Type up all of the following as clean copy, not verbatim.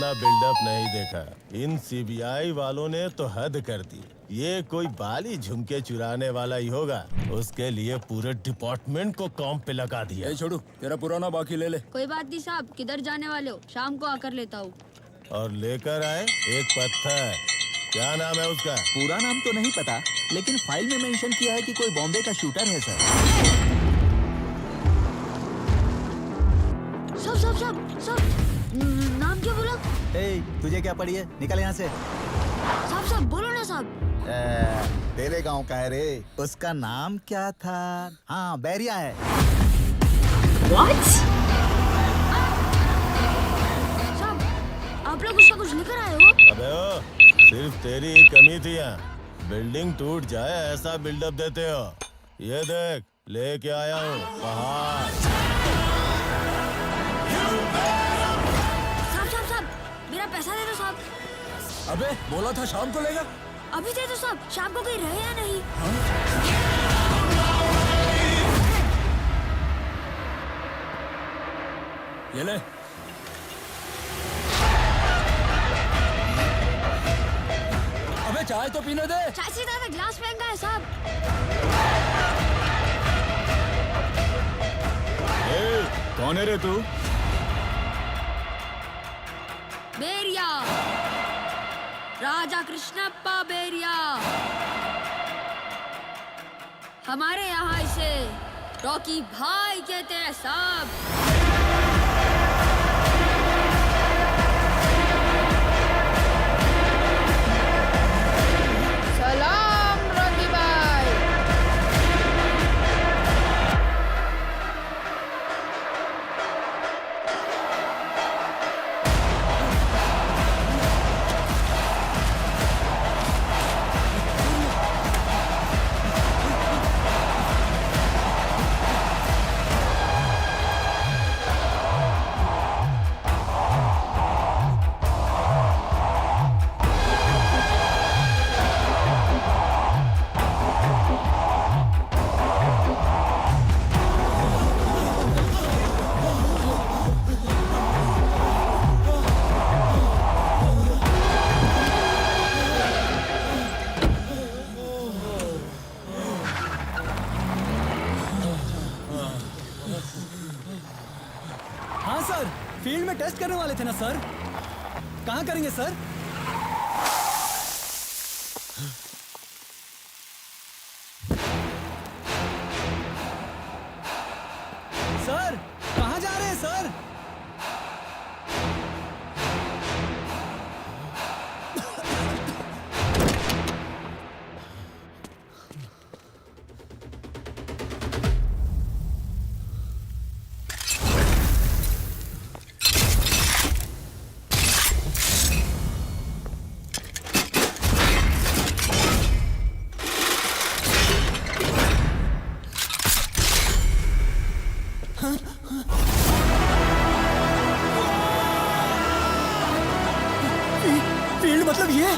ऐसा बिल्डअप नहीं देखा। इन सीबीआई वालों ने तो हद कर दी। ये कोई बाली झुमके चुराने वाला ही होगा। उसके लिए पूरे डिपार्टमेंट को काम पे लगा दिया। छोड़ू, तेरा पुराना बाकी ले ले। कोई बात नहीं साहब, किधर जाने वाले हो? शाम को आकर लेता हूँ। और लेकर आए एक पत्थर। क्या नाम है उसका? पूरा नाम तो नहीं पता, लेकिन फाइल में मेंशन किया है कि कोई बॉम्बे का शूटर है सर। सब नाम क्या बोला? तुझे क्या पड़ी है? निकल यहाँ से। साहब बोलो ना साहब। तेरे गांव का है रे। उसका नाम क्या था? हाँ, बैरिया है। What? साहब, आप लोग उसका कुछ लेकर आए हो? अबे ओ, सिर्फ तेरी ही कमी थी यहाँ। बिल्डिंग टूट जाए ऐसा बिल्डअप देते हो। ये देख, लेके आया हूँ पहाड़। साहब, मेरा पैसा दे दो साहब। अबे बोला था शाम को लेगा। अभी दे दो साहब, शाम को कहीं रहे या नहीं? ये ले। अबे चाय तो पीने दे। चाय से ज्यादा ग्लास महंगा है साहब। कौन है रे तू? बेरिया, राजा कृष्णप्पा बेरिया। हमारे यहाँ इसे रॉकी भाई कहते हैं साहब। सलाम रॉकी भाई। हाँ सर, फील्ड में टेस्ट करने वाले थे ना सर। कहाँ करेंगे सर? सर कहाँ जा रहे हैं सर? फील्ड मतलब ये?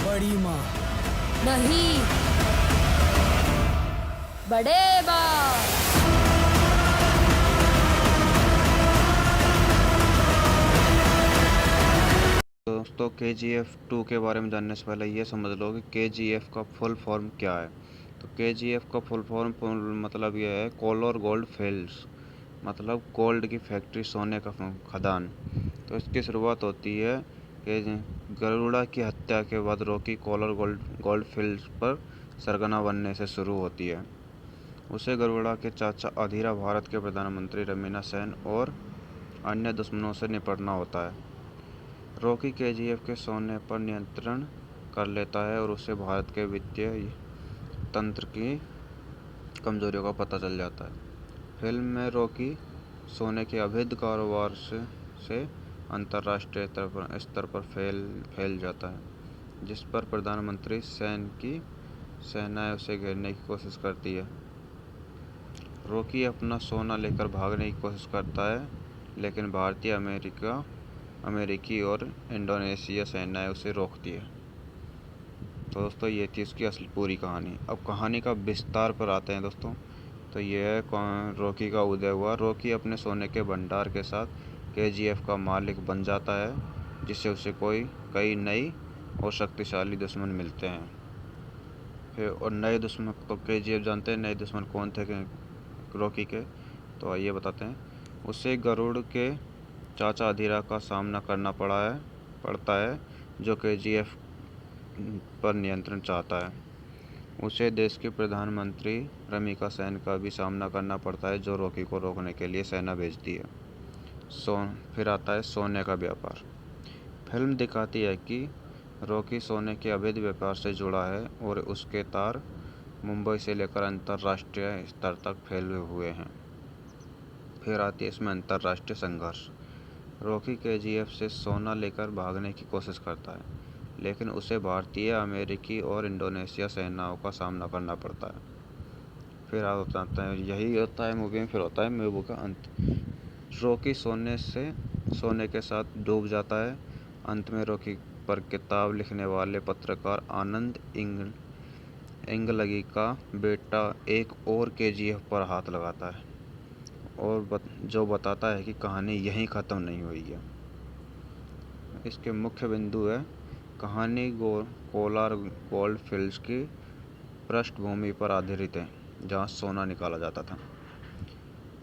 बड़ी माँ नहीं, बड़े बाप। दोस्तों KGF 2 के बारे में जानने से पहले ये समझ लो कि KGF का फुल फॉर्म क्या है। तो KGF का फुल फॉर्म मतलब ये है कोलोर गोल्ड फील्ड्स, मतलब गोल्ड की फैक्ट्री, सोने का खदान। तो इसकी शुरुआत होती है कि गरुड़ा की हत्या के बाद रॉकी कोलोर गोल्ड फील्ड्स पर सरगना बनने से शुरू होती है। उसे गरुड़ा के चाचा अधीरा भारत के प्रधानमंत्री रमीना सेन और अन्य दुश्मनों से निपटना होता है। रॉकी KGF के सोने पर नियंत्रण कर लेता है और उसे भारत के वित्तीय तंत्र की कमजोरियों का पता चल जाता है। फिल्म में रॉकी सोने के अवैध कारोबार से अंतर्राष्ट्रीय स्तर पर फैल जाता है, जिस पर प्रधानमंत्री सेन की सेना उसे घेरने की कोशिश करती है। रॉकी अपना सोना लेकर भागने की कोशिश करता है, लेकिन भारतीय, अमेरिकी और इंडोनेशिया सेनाएं उसे रोकती है। तो दोस्तों ये थी उसकी असली पूरी कहानी। अब कहानी का विस्तार पर आते हैं दोस्तों। तो ये है रॉकी का उदय हुआ। रॉकी अपने सोने के भंडार के साथ KGF का मालिक बन जाता है, जिससे उसे कई नई और शक्तिशाली दुश्मन मिलते हैं। फिर और नए दुश्मन तो KGF जानते हैं, नए दुश्मन कौन थे रॉकी के, तो आइए बताते हैं। उसे गरुड़ के चाचा अधीरा का सामना करना पड़ता है, जो KGF पर नियंत्रण चाहता है। उसे देश के प्रधानमंत्री रमीका सेन का भी सामना करना पड़ता है, जो रॉकी को रोकने के लिए सेना भेजती है। फिर आता है सोने का व्यापार। फिल्म दिखाती है कि रॉकी सोने के अवैध व्यापार से जुड़ा है और उसके तार मुंबई से लेकर अंतर्राष्ट्रीय स्तर तक फैले हुए हैं। फिर आती है इसमें अंतर्राष्ट्रीय संघर्ष। रॉकी KGF से सोना लेकर भागने की कोशिश करता है, लेकिन उसे भारतीय, अमेरिकी और इंडोनेशिया सेनाओं का सामना करना पड़ता है। फिर आता है, यही होता है मूवी में। फिर होता है मूवी का अंत। रॉकी सोने के साथ डूब जाता है। अंत में रॉकी पर किताब लिखने वाले पत्रकार आनंद इंगलगी का बेटा एक और KGF पर हाथ लगाता है और जो बताता है कि कहानी यहीं ख़त्म नहीं हुई है। इसके मुख्य बिंदु है कहानी कोलार गोल्ड फील्ड्स की पृष्ठभूमि पर आधारित है, जहां सोना निकाला जाता था।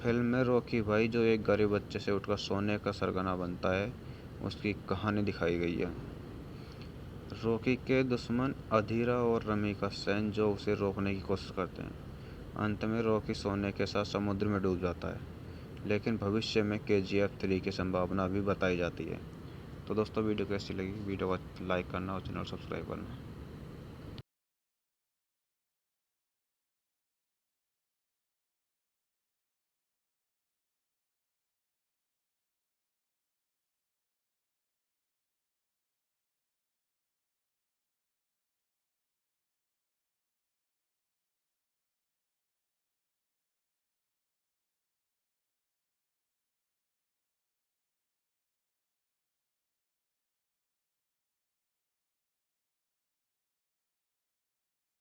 फिल्म में रॉकी भाई, जो एक गरीब बच्चे से उठकर सोने का सरगना बनता है, उसकी कहानी दिखाई गई है। रॉकी के दुश्मन अधीरा और रमीका सेन, जो उसे रोकने की कोशिश करते हैं। अंत में रॉकी सोने के साथ समुद्र में डूब जाता है, लेकिन भविष्य में KGF 3 की संभावना भी बताई जाती है। तो दोस्तों वीडियो कैसी लगी? वीडियो को लाइक करना और चैनल सब्सक्राइब करना।